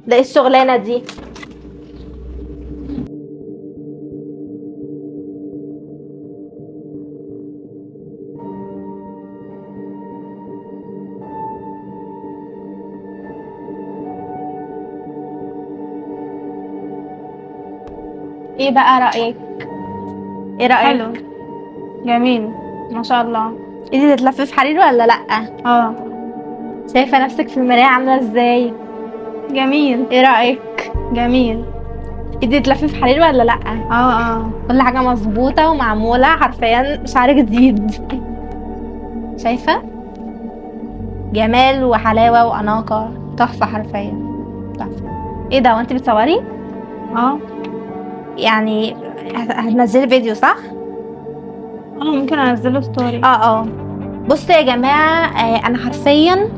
ده ايه الشغلانه دي؟ ايه بقى رايك؟ ايه رايك؟ حلو، جميل، ما شاء الله. ايدي تتلف في حرير ولا لا؟ اه، شايفه نفسك في المرايه عامله ازاي؟ جميل، ايه رايك؟ جميل. ايدي تتلف في حرير ولا لا؟ اه، اه. كل حاجه مظبوطه ومعموله حرفيا شعر جديد. شايفه؟ جمال وحلاوه واناقه، تحفه حرفيا، تحفه. ايه ده وانت بتصوري؟ اه، يعني هتنزلي فيديو صح؟ اه، ممكن انزله ستوري. اه اه. بصوا يا جماعه، انا حرفيا